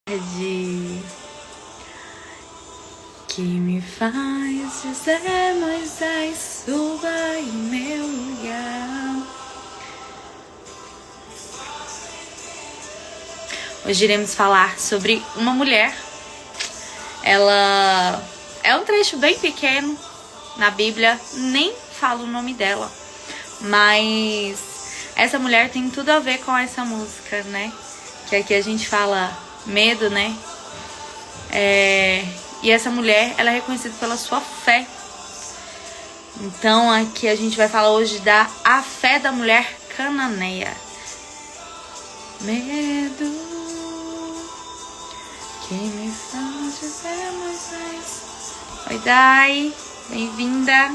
De que me faz dizer, Moisés, suba em meu lugar. Hoje iremos falar sobre uma mulher. Ela é um trecho bem pequeno na Bíblia, nem falo o nome dela, mas essa mulher tem tudo a ver com essa música, né? Que aqui a gente fala medo, né? E essa mulher, ela é reconhecida pela sua fé. Então aqui a gente vai falar hoje a fé da mulher cananeia. Medo que me faz dizer, Moisés. Oi, Dai, bem-vinda.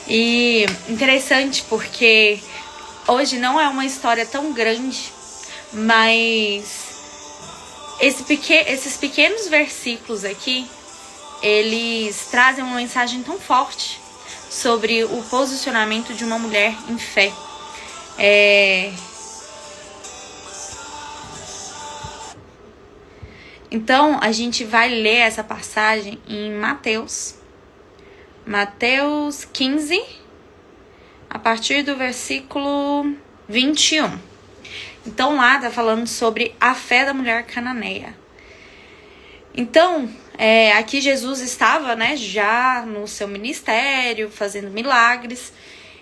E interessante porque hoje não é uma história tão grande, mas esses pequenos versículos aqui, eles trazem uma mensagem tão forte sobre o posicionamento de uma mulher em fé. Então, a gente vai ler essa passagem em Mateus 15, a partir do versículo 21. Então lá tá falando sobre a fé da mulher cananeia. Então, aqui Jesus estava, né, já no seu ministério, fazendo milagres.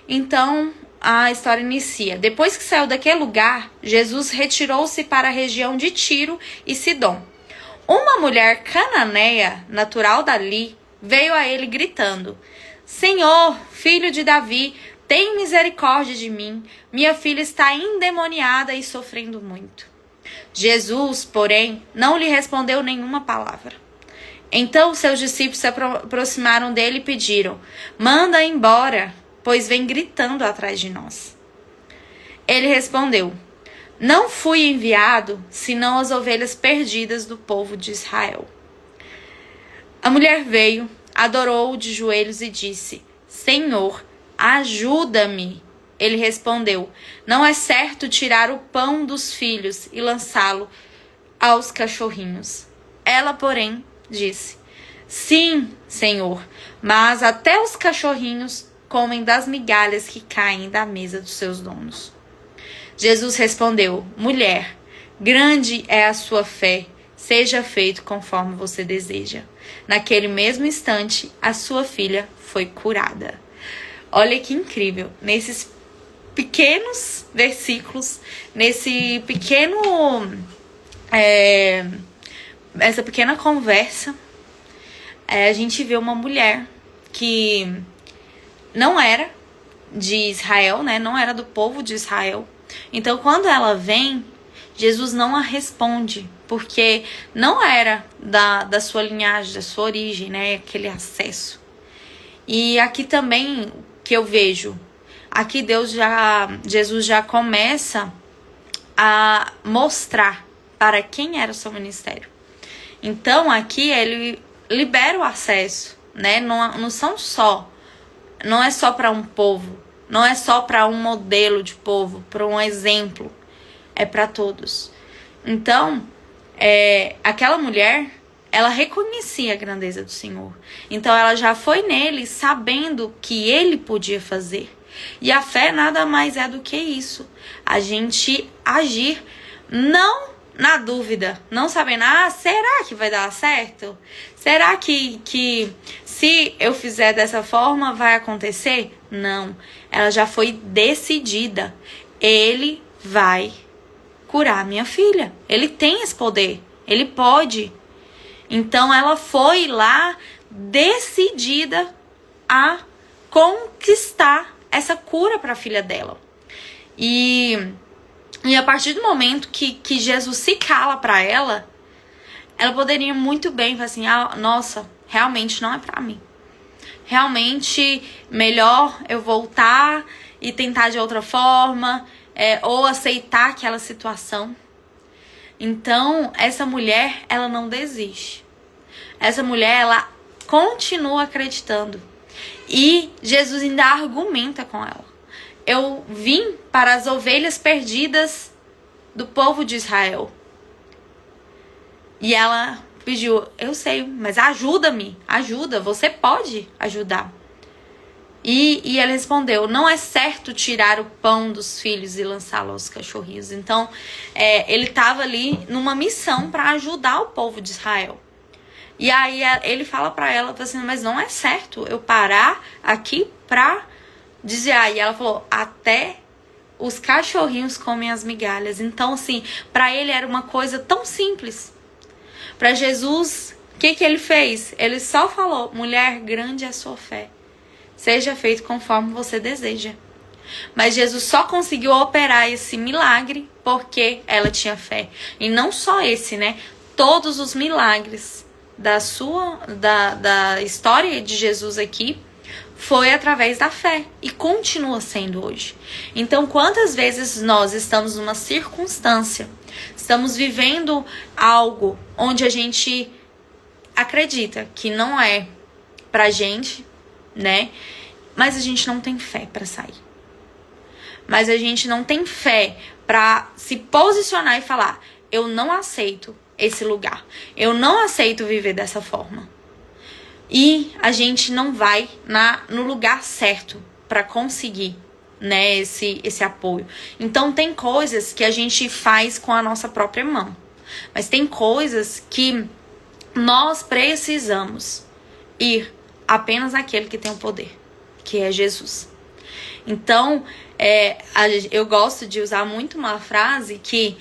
Então, a história inicia. Depois que saiu daquele lugar, Jesus retirou-se para a região de Tiro e Sidom. Uma mulher cananeia, natural dali, veio a ele gritando: Senhor, filho de Davi, tem misericórdia de mim, minha filha está endemoniada e sofrendo muito. Jesus, porém, não lhe respondeu nenhuma palavra. Então seus discípulos se aproximaram dele e pediram: Manda embora, pois vem gritando atrás de nós. Ele respondeu: Não fui enviado, senão as ovelhas perdidas do povo de Israel. A mulher veio, adorou-o de joelhos e disse: Senhor, ajuda-me. Ele respondeu: Não é certo tirar o pão dos filhos e lançá-lo aos cachorrinhos. Ela, porém, disse: Sim, Senhor, mas até os cachorrinhos comem das migalhas que caem da mesa dos seus donos. Jesus respondeu: Mulher, grande é a sua fé, seja feito conforme você deseja. Naquele mesmo instante, a sua filha foi curada. Olha que incrível, nesses pequenos versículos, nesse pequeno, essa pequena conversa, a gente vê uma mulher que não era de Israel, né? Não era do povo de Israel. Então, quando ela vem, Jesus não a responde, porque não era da sua linhagem, da sua origem, né? Aquele acesso. E aqui também que eu vejo, aqui Jesus já começa a mostrar para quem era o seu ministério. Então aqui ele libera o acesso, né? Não é só para um povo, não é só para um modelo de povo, para um exemplo, é para todos. Então, aquela mulher, ela reconhecia a grandeza do Senhor. Então ela já foi nele sabendo que ele podia fazer. E a fé nada mais é do que isso. A gente agir não na dúvida, não sabendo, será que vai dar certo? Será que se eu fizer dessa forma vai acontecer? Não, ela já foi decidida. Ele vai curar minha filha. Ele tem esse poder, ele pode. Então ela foi lá decidida a conquistar essa cura para a filha dela. E a partir do momento que Jesus se cala para ela poderia muito bem falar assim: nossa, realmente não é para mim. Realmente melhor eu voltar e tentar de outra forma, ou aceitar aquela situação. Então, essa mulher, ela não desiste. Essa mulher, ela continua acreditando. E Jesus ainda argumenta com ela: eu vim para as ovelhas perdidas do povo de Israel. E ela pediu, eu sei, mas ajuda-me, ajuda, você pode ajudar. E ele respondeu, não é certo tirar o pão dos filhos e lançá-lo aos cachorrinhos. Então, ele estava ali numa missão para ajudar o povo de Israel. E aí ele fala para ela, assim, mas não é certo eu parar aqui pra dizer. E ela falou, até os cachorrinhos comem as migalhas. Então, assim, para ele era uma coisa tão simples. Para Jesus, o que ele fez? Ele só falou, mulher, grande é a sua fé. Seja feito conforme você deseja. Mas Jesus só conseguiu operar esse milagre porque ela tinha fé. E não só esse, né? Todos os milagres da história de Jesus aqui foi através da fé e continua sendo hoje. Então, quantas vezes nós estamos numa circunstância, estamos vivendo algo onde a gente acredita que não é pra gente, né? Mas a gente não tem fé pra sair. Mas a gente não tem fé pra se posicionar e falar, eu não aceito esse lugar. Eu não aceito viver dessa forma. E a gente não vai no lugar certo para conseguir, né, esse apoio. Então tem coisas que a gente faz com a nossa própria mão. Mas tem coisas que nós precisamos ir apenas naquele que tem o poder, que é Jesus. Então, eu gosto de usar muito uma frase que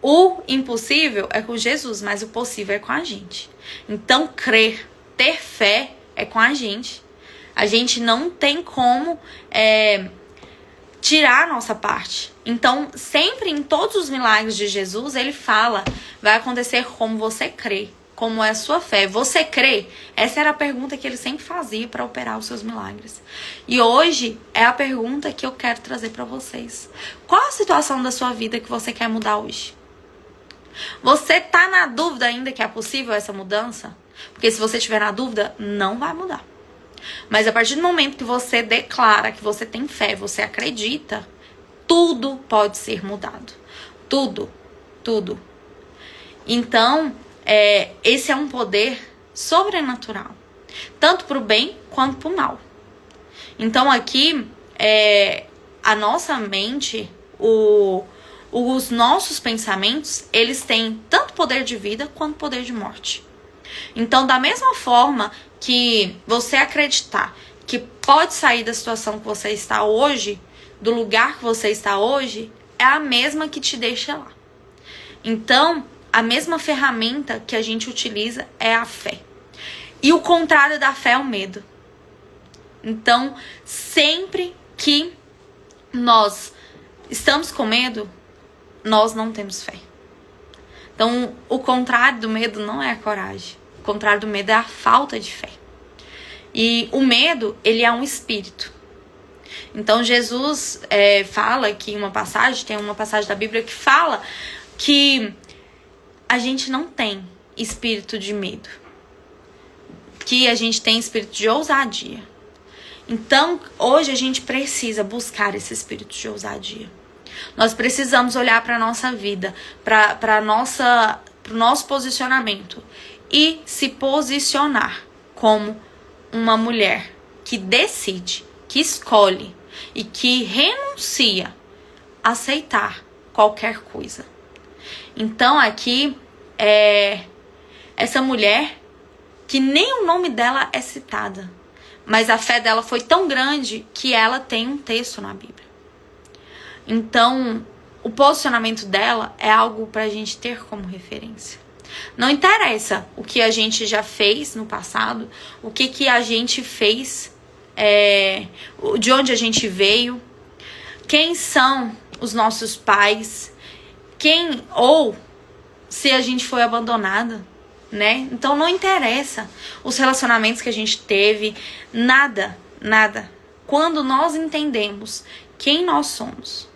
o impossível é com Jesus, mas o possível é com a gente. Então, crer, ter fé é com a gente. A gente não tem como tirar a nossa parte. Então, sempre em todos os milagres de Jesus, ele fala, vai acontecer como você crê, como é a sua fé. Você crê? Essa era a pergunta que ele sempre fazia para operar os seus milagres. E hoje é a pergunta que eu quero trazer para vocês. Qual a situação da sua vida que você quer mudar hoje? Você tá na dúvida ainda que é possível essa mudança? Porque se você estiver na dúvida, não vai mudar. Mas a partir do momento que você declara que você tem fé, você acredita, tudo pode ser mudado. Tudo, tudo. Então, esse é um poder sobrenatural. Tanto pro bem quanto pro mal. Então aqui, a nossa mente, os nossos pensamentos, eles têm tanto poder de vida quanto poder de morte. Então, da mesma forma que você acreditar que pode sair da situação que você está hoje, do lugar que você está hoje, é a mesma que te deixa lá. Então, a mesma ferramenta que a gente utiliza é a fé. E o contrário da fé é o medo. Então, sempre que nós estamos com medo, nós não temos fé. Então, o contrário do medo não é a coragem. O contrário do medo é a falta de fé. E o medo, ele é um espírito. Então, Jesus fala que tem uma passagem da Bíblia que fala que a gente não tem espírito de medo. Que a gente tem espírito de ousadia. Então, hoje a gente precisa buscar esse espírito de ousadia. Nós precisamos olhar para a nossa vida, para o nosso posicionamento e se posicionar como uma mulher que decide, que escolhe e que renuncia a aceitar qualquer coisa. Então aqui essa mulher que nem o nome dela é citada, mas a fé dela foi tão grande que ela tem um texto na Bíblia. Então, o posicionamento dela é algo pra gente ter como referência. Não interessa o que a gente já fez no passado, o que a gente fez, de onde a gente veio, quem são os nossos pais, ou se a gente foi abandonada, né? Então não interessa os relacionamentos que a gente teve, nada. Quando nós entendemos quem nós somos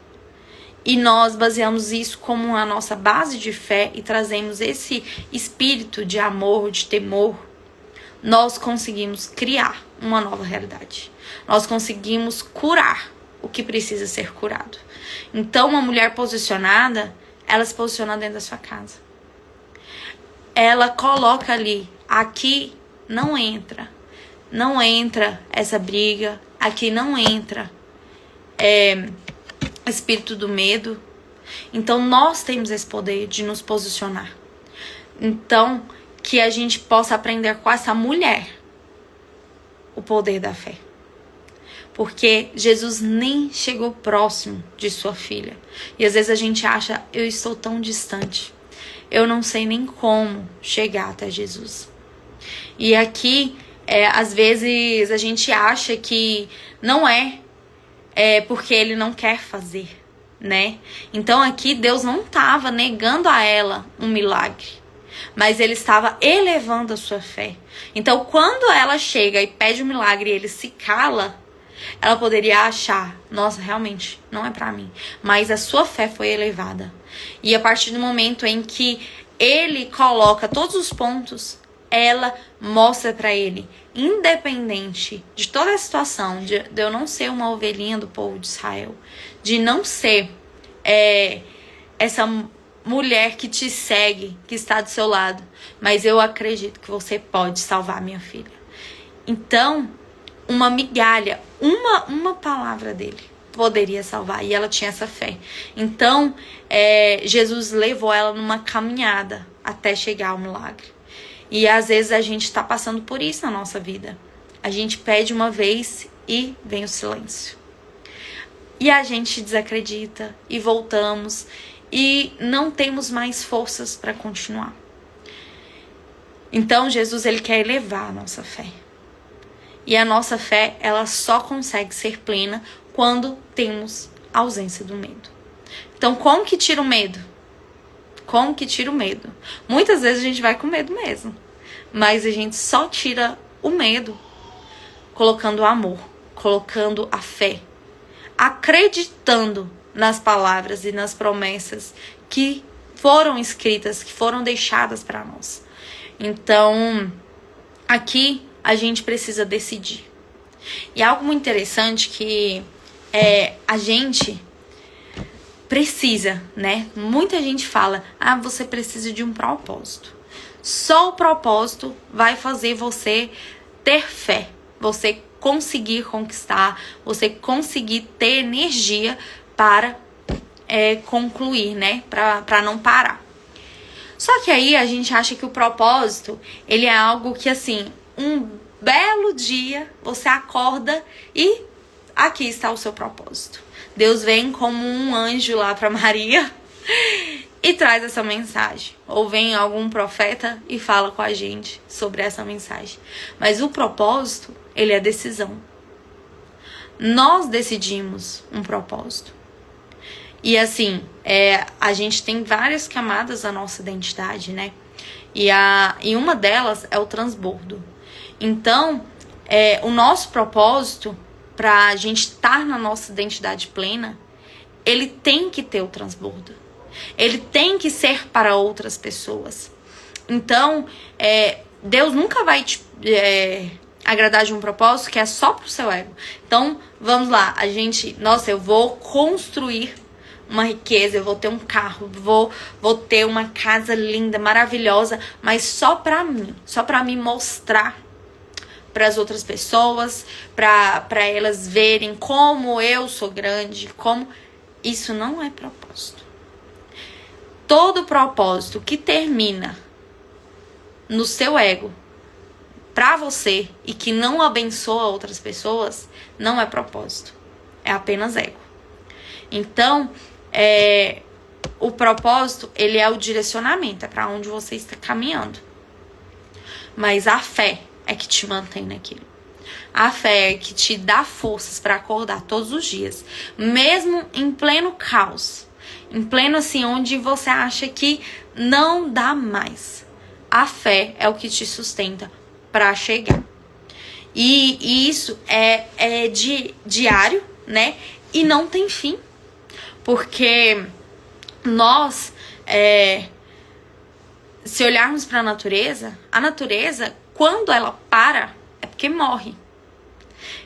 e nós baseamos isso como a nossa base de fé e trazemos esse espírito de amor, de temor, nós conseguimos criar uma nova realidade. Nós conseguimos curar o que precisa ser curado. Então, uma mulher posicionada, ela se posiciona dentro da sua casa. Ela coloca ali, aqui não entra. Não entra essa briga, aqui não entra espírito do medo. Então nós temos esse poder de nos posicionar. Então que a gente possa aprender com essa mulher o poder da fé. Porque Jesus nem chegou próximo de sua filha. E às vezes a gente acha, eu estou tão distante. Eu não sei nem como chegar até Jesus. E aqui, às vezes a gente acha que não é porque ele não quer fazer, né? Então aqui Deus não estava negando a ela um milagre. Mas ele estava elevando a sua fé. Então quando ela chega e pede um milagre e ele se cala, ela poderia achar, nossa, realmente, não é pra mim. Mas a sua fé foi elevada. E a partir do momento em que ele coloca todos os pontos, ela mostra pra ele, independente de toda a situação, de eu não ser uma ovelhinha do povo de Israel, de não ser essa mulher que te segue, que está do seu lado, mas eu acredito que você pode salvar minha filha. Então, uma migalha, uma palavra dele poderia salvar. E ela tinha essa fé. Então, Jesus levou ela numa caminhada até chegar ao milagre. E às vezes a gente está passando por isso na nossa vida. A gente pede uma vez e vem o silêncio. E a gente desacredita e voltamos. E não temos mais forças para continuar. Então, Jesus, ele quer elevar a nossa fé. E a nossa fé, ela só consegue ser plena quando temos ausência do medo. Então, como que tira o medo? Como que tira o medo? Muitas vezes a gente vai com medo mesmo. Mas a gente só tira o medo colocando o amor, colocando a fé. Acreditando nas palavras e nas promessas que foram escritas, que foram deixadas para nós. Então, aqui a gente precisa decidir. E algo muito interessante que a gente precisa, né? Muita gente fala, você precisa de um propósito. Só o propósito vai fazer você ter fé, você conseguir conquistar, você conseguir ter energia para concluir, né? Para não parar. Só que aí a gente acha que o propósito, ele é algo que assim, um belo dia você acorda e aqui está o seu propósito. Deus vem como um anjo lá para Maria e traz essa mensagem. Ou vem algum profeta e fala com a gente sobre essa mensagem. Mas o propósito, ele é decisão. Nós decidimos um propósito. E assim, a gente tem várias camadas da nossa identidade, né? E uma delas é o transbordo. Então, o nosso propósito, para a gente estar na nossa identidade plena, ele tem que ter o transbordo. Ele tem que ser para outras pessoas. Então, Deus nunca vai te agradar de um propósito que é só pro seu ego. Então, vamos lá, eu vou construir uma riqueza, eu vou ter um carro, vou ter uma casa linda, maravilhosa, mas só pra mim mostrar para as outras pessoas, para elas verem como eu sou grande, como isso não é propósito. Todo propósito que termina no seu ego para você e que não abençoa outras pessoas, não é propósito. É apenas ego. Então, o propósito, ele é o direcionamento, é para onde você está caminhando. Mas a fé é que te mantém naquilo. A fé é que te dá forças para acordar todos os dias, mesmo em pleno caos, em pleno assim, onde você acha que não dá mais. A fé é o que te sustenta para chegar. E isso é diário, né? E não tem fim. Porque nós, se olharmos para a natureza, quando ela para, é porque morre.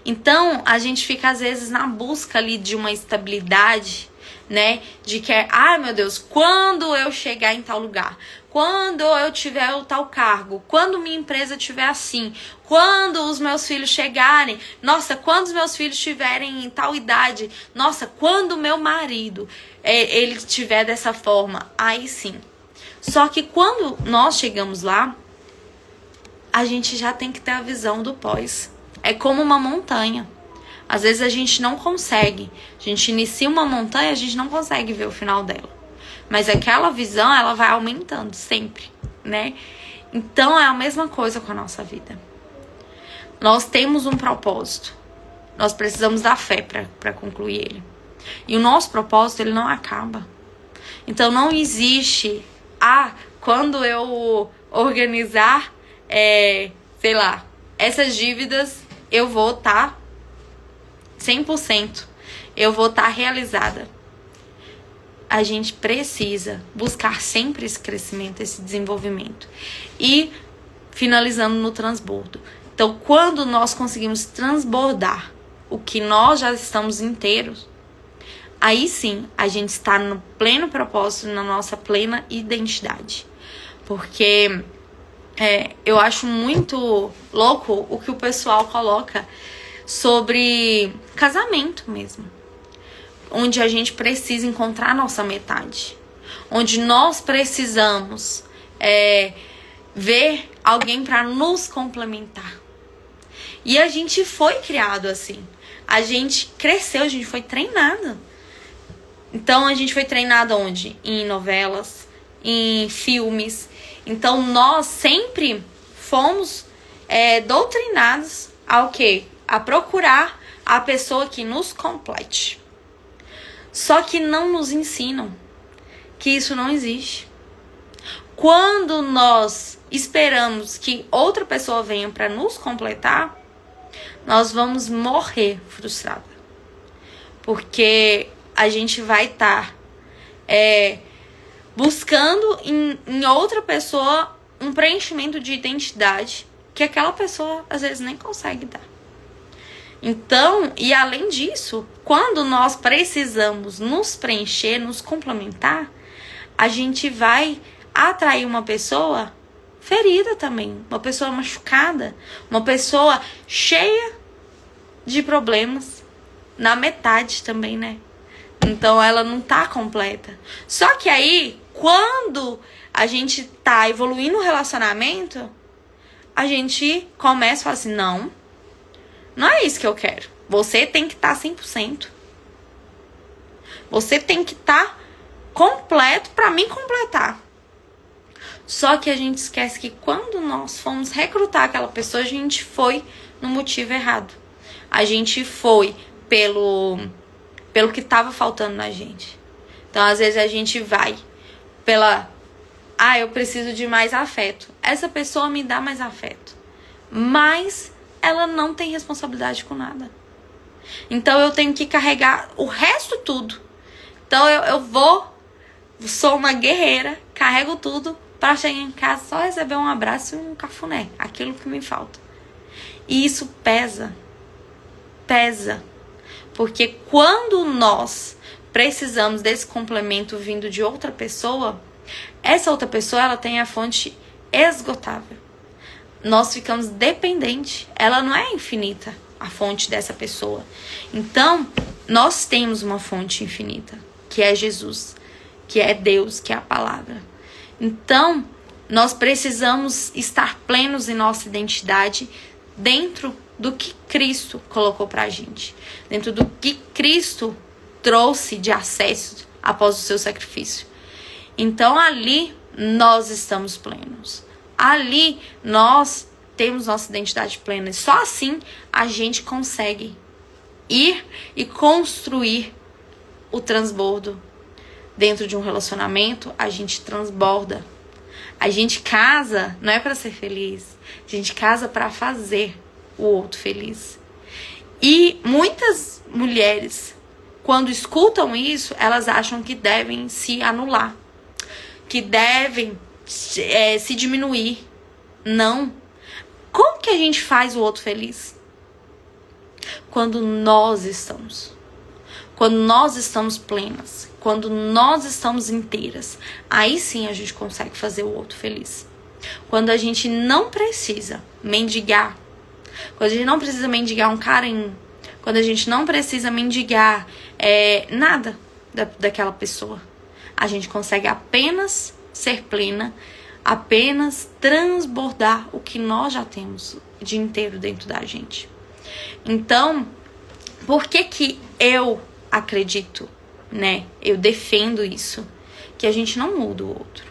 Então, a gente fica, às vezes, na busca ali de uma estabilidade, né? De que, ai meu Deus, quando eu chegar em tal lugar, quando eu tiver o tal cargo, quando minha empresa estiver assim, quando os meus filhos chegarem, nossa, quando os meus filhos tiverem em tal idade, nossa, quando o meu marido, ele estiver dessa forma, aí sim. Só que quando nós chegamos lá, a gente já tem que ter a visão do pós. É como uma montanha. Às vezes a gente não consegue. A gente inicia uma montanha, a gente não consegue ver o final dela. Mas aquela visão, ela vai aumentando sempre, né? Então é a mesma coisa com a nossa vida. Nós temos um propósito. Nós precisamos da fé para concluir ele. E o nosso propósito, ele não acaba. Então não existe, quando eu organizar, sei lá, essas dívidas, eu vou estar 100%. Eu vou estar realizada. A gente precisa buscar sempre esse crescimento, esse desenvolvimento. E finalizando no transbordo. Então, quando nós conseguimos transbordar o que nós já estamos inteiros, aí sim, a gente está no pleno propósito, na nossa plena identidade. Porque eu acho muito louco o que o pessoal coloca sobre casamento mesmo. Onde a gente precisa encontrar a nossa metade. Onde nós precisamos ver alguém para nos complementar. E a gente foi criado assim. A gente cresceu, a gente foi treinado. Então a gente foi treinado onde? Em novelas, em filmes. Então nós sempre fomos doutrinados ao quê? A procurar a pessoa que nos complete. Só que não nos ensinam que isso não existe. Quando nós esperamos que outra pessoa venha para nos completar, nós vamos morrer frustrada. Porque a gente vai estar buscando em outra pessoa um preenchimento de identidade que aquela pessoa às vezes nem consegue dar. Então, e além disso, quando nós precisamos nos preencher, nos complementar, a gente vai atrair uma pessoa ferida também, uma pessoa machucada, uma pessoa cheia de problemas, na metade também, né? Então ela não tá completa. Só que aí, quando a gente tá evoluindo o relacionamento, a gente começa a falar assim, não é isso que eu quero. Você tem que estar 100%. Você tem que estar completo para me completar. Só que a gente esquece que quando nós fomos recrutar aquela pessoa, a gente foi no motivo errado. A gente foi pelo que estava faltando na gente. Então, às vezes, a gente vai eu preciso de mais afeto. Essa pessoa me dá mais afeto. Mas ela não tem responsabilidade com nada. Então, eu tenho que carregar o resto tudo. Então, sou uma guerreira, carrego tudo para chegar em casa, só receber um abraço e um cafuné. Aquilo que me falta. E isso pesa. Pesa. Porque quando nós precisamos desse complemento vindo de outra pessoa, essa outra pessoa, ela tem a fonte esgotável. Nós ficamos dependentes. Ela não é infinita, a fonte dessa pessoa. Então, nós temos uma fonte infinita, que é Jesus, que é Deus, que é a palavra. Então, nós precisamos estar plenos em nossa identidade dentro do que Cristo colocou pra gente. Dentro do que Cristo trouxe de acesso após o seu sacrifício. Então, ali nós estamos plenos. Ali nós temos nossa identidade plena. E só assim a gente consegue ir e construir o transbordo. Dentro de um relacionamento, a gente transborda. A gente casa não é para ser feliz. A gente casa para fazer o outro feliz. E muitas mulheres, quando escutam isso, elas acham que devem se anular. Que devem se diminuir. Não. Como que a gente faz o outro feliz? Quando nós estamos. quando nós estamos plenas, quando nós estamos inteiras, aí sim a gente consegue fazer o outro feliz. Quando a gente não precisa mendigar, quando a gente não precisa mendigar um carinho, quando a gente não precisa mendigar nada daquela pessoa, a gente consegue apenas ser plena, apenas transbordar o que nós já temos de inteiro dentro da gente. Então, por que eu acredito, né? Eu defendo isso, que a gente não muda o outro,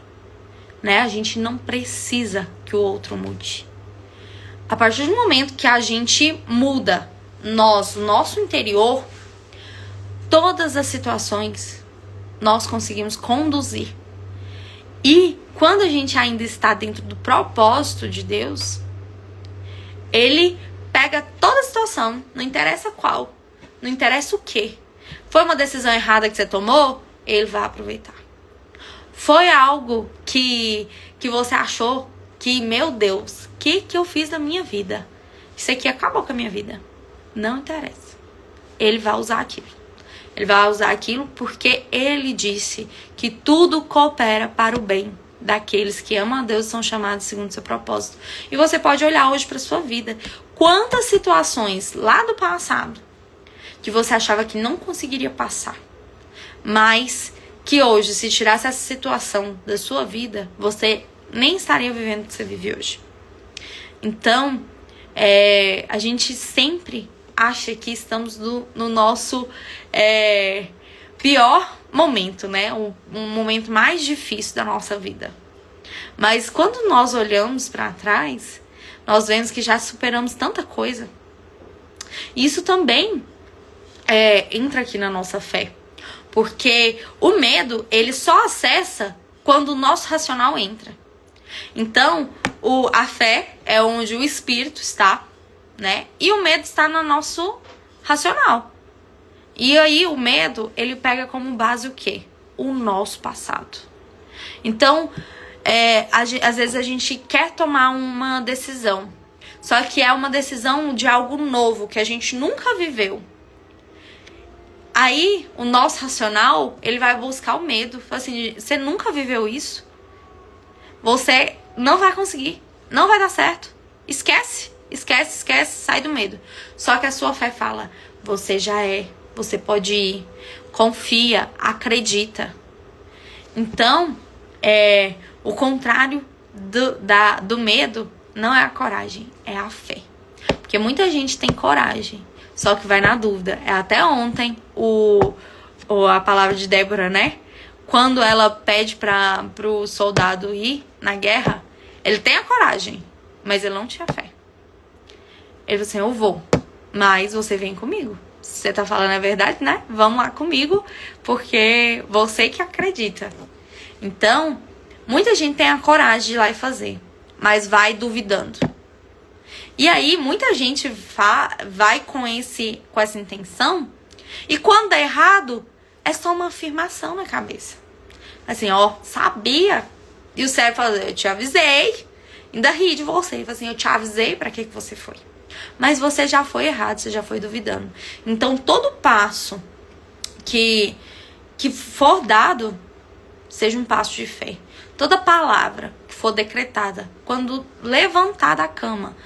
né? A gente não precisa que o outro mude. A partir do momento que a gente muda o nosso interior, todas as situações nós conseguimos conduzir. E quando a gente ainda está dentro do propósito de Deus, Ele pega toda a situação, não interessa qual, não interessa o que. Foi uma decisão errada que você tomou, Ele vai aproveitar. Foi algo que você achou que, meu Deus, o que eu fiz da minha vida? Isso aqui acabou com a minha vida. Não interessa. Ele vai usar aquilo. Ele vai usar aquilo porque Ele disse que tudo coopera para o bem daqueles que amam a Deus e são chamados segundo o seu propósito. E você pode olhar hoje para a sua vida. Quantas situações lá do passado que você achava que não conseguiria passar, mas que hoje, se tirasse essa situação da sua vida, você nem estaria vivendo o que você vive hoje. Então, a gente sempre acha que estamos no nosso pior momento, né? Um momento mais difícil da nossa vida. Mas quando nós olhamos para trás, nós vemos que já superamos tanta coisa. Isso também entra aqui na nossa fé. Porque o medo, ele só acessa quando o nosso racional entra. Então, a fé é onde o espírito está, né? E o medo está no nosso racional. E aí o medo, ele pega como base o quê? O nosso passado. Então, às vezes a gente quer tomar uma decisão. Só que é uma decisão de algo novo, que a gente nunca viveu. Aí, o nosso racional, ele vai buscar o medo. Assim, você nunca viveu isso? Você não vai conseguir. Não vai dar certo. Esquece, sai do medo. Só que a sua fé fala, você já é. Você pode ir. Confia, acredita. Então, o contrário do medo não é a coragem, é a fé. Porque muita gente tem coragem, só que vai na dúvida. Até ontem, a palavra de Débora, né? Quando ela pede pro soldado ir na guerra, ele tem a coragem, mas ele não tinha fé. Ele falou assim, eu vou, mas você vem comigo. Se você tá falando a verdade, né? Vamos lá comigo, porque você que acredita. Então, muita gente tem a coragem de ir lá e fazer, mas vai duvidando. E aí, muita gente vai com essa intenção, e quando dá errado, é só uma afirmação na cabeça. Assim, sabia. E o cérebro fala, eu te avisei. Ainda ri de você. Fala assim, eu te avisei pra que você foi. Mas você já foi errado, você já foi duvidando. Então, todo passo que for dado, seja um passo de fé. Toda palavra que for decretada, quando levantar da cama,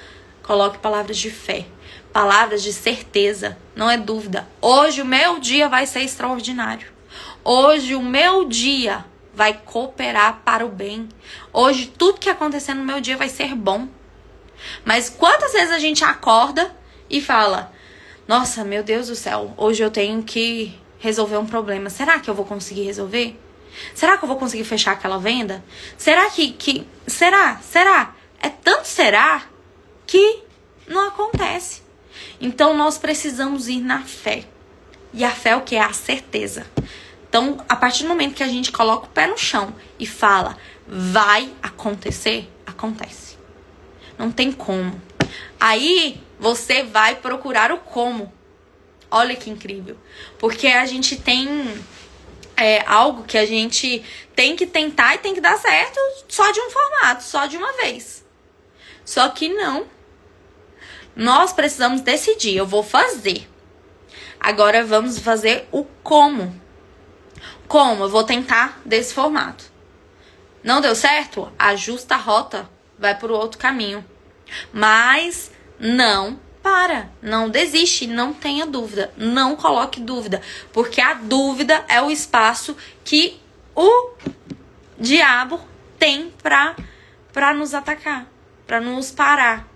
coloque palavras de fé. Palavras de certeza, não é dúvida. Hoje o meu dia vai ser extraordinário. Hoje o meu dia vai cooperar para o bem. Hoje tudo que acontecer no meu dia vai ser bom. Mas quantas vezes a gente acorda e fala, nossa, meu Deus do céu, hoje eu tenho que resolver um problema. Será que eu vou conseguir resolver? Será que eu vou conseguir fechar aquela venda? Será que será? É tanto será que não acontece. Então nós precisamos ir na fé. E a fé é o que? É a certeza. Então, a partir do momento que a gente coloca o pé no chão e fala, vai acontecer, acontece. Não tem como. Aí, você vai procurar o como. Olha que incrível. Porque a gente tem algo que a gente tem que tentar e tem que dar certo só de um formato, só de uma vez. Só que não. Nós precisamos decidir, eu vou fazer. Agora vamos fazer o como. Como? Eu vou tentar desse formato. Não deu certo? Ajusta a rota, vai para o outro caminho. Mas não para, não desiste, não tenha dúvida, não coloque dúvida, porque a dúvida é o espaço que o diabo tem para nos atacar, para nos parar.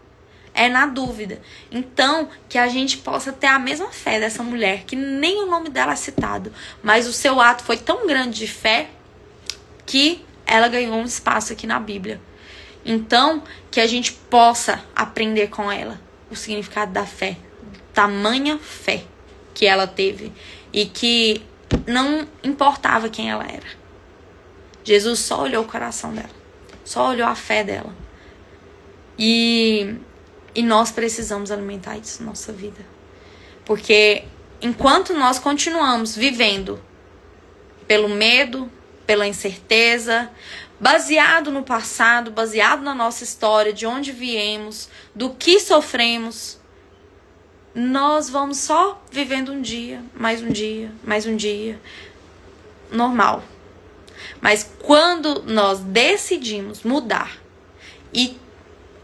É na dúvida. Então, que a gente possa ter a mesma fé dessa mulher, que nem o nome dela é citado, mas o seu ato foi tão grande de fé que ela ganhou um espaço aqui na Bíblia. Então, que a gente possa aprender com ela o significado da fé, tamanha fé que ela teve e que não importava quem ela era. Jesus só olhou o coração dela, só olhou a fé dela. E nós precisamos alimentar isso na nossa vida. Porque enquanto nós continuamos vivendo pelo medo, pela incerteza, baseado no passado, baseado na nossa história, de onde viemos, do que sofremos, nós vamos só vivendo um dia, mais um dia, mais um dia, normal. Mas quando nós decidimos mudar e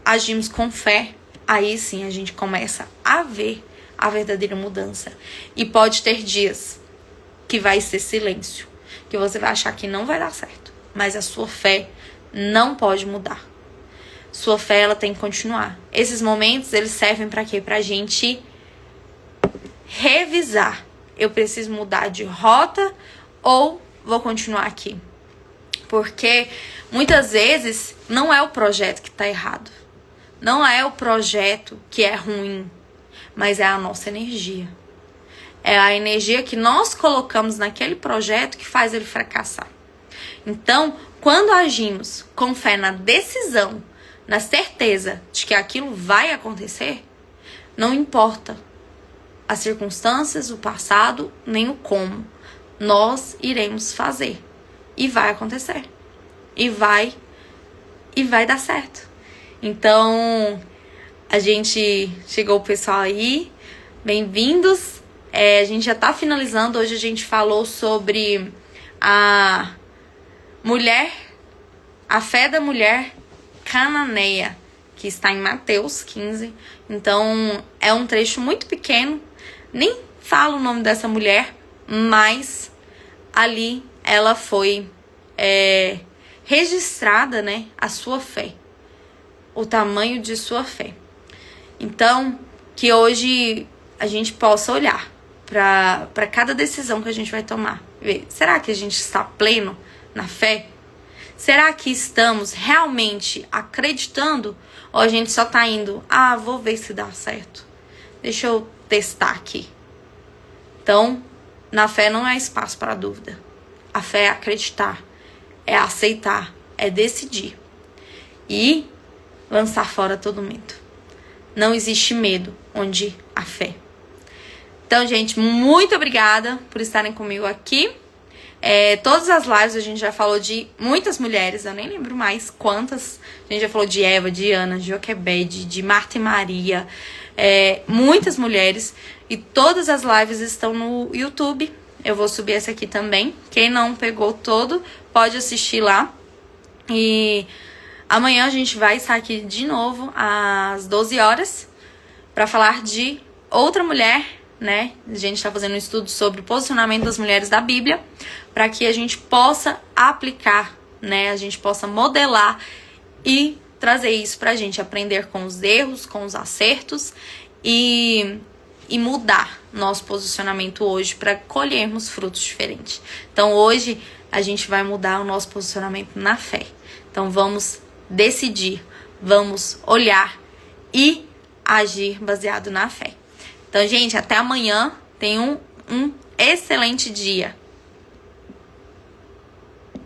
agimos com fé, aí sim a gente começa a ver a verdadeira mudança. E pode ter dias que vai ser silêncio, que você vai achar que não vai dar certo. Mas a sua fé não pode mudar. Sua fé, ela tem que continuar. Esses momentos, eles servem para quê? Pra gente revisar. Eu preciso mudar de rota ou vou continuar aqui? Porque muitas vezes não é o projeto que tá errado. Não é o projeto que é ruim, mas é a nossa energia. É a energia que nós colocamos naquele projeto que faz ele fracassar. Então, quando agimos com fé na decisão, na certeza de que aquilo vai acontecer, não importa as circunstâncias, o passado, nem o como, nós iremos fazer. E vai acontecer. E vai dar certo. Então, a gente chegou o pessoal aí, bem-vindos. A gente já tá finalizando. Hoje a gente falou sobre a fé da mulher cananeia, que está em Mateus 15. Então, é um trecho muito pequeno, nem falo o nome dessa mulher, mas ali ela foi registrada, né, a sua fé, o tamanho de sua fé. Então, que hoje a gente possa olhar para cada decisão que a gente vai tomar. Ver, será que a gente está pleno na fé? Será que estamos realmente acreditando? Ou a gente só está indo, vou ver se dá certo. Deixa eu testar aqui. Então, na fé não há espaço para dúvida. A fé é acreditar, é aceitar, é decidir. E lançar fora todo medo. Não existe medo onde há fé. Então, gente, muito obrigada por estarem comigo aqui. Todas as lives a gente já falou de muitas mulheres, eu nem lembro mais quantas. A gente já falou de Eva, de Ana, de Joquebede, de Marta e Maria. Muitas mulheres. E todas as lives estão no YouTube. Eu vou subir essa aqui também. Quem não pegou todo, pode assistir lá. E amanhã a gente vai estar aqui de novo às 12 horas para falar de outra mulher, né? A gente está fazendo um estudo sobre o posicionamento das mulheres da Bíblia, para que a gente possa aplicar, né? A gente possa modelar e trazer isso pra gente, aprender com os erros, com os acertos e mudar nosso posicionamento hoje para colhermos frutos diferentes. Então hoje a gente vai mudar o nosso posicionamento na fé. Então vamos decidir, vamos olhar e agir baseado na fé. Então, gente, até amanhã. Tenham um excelente dia.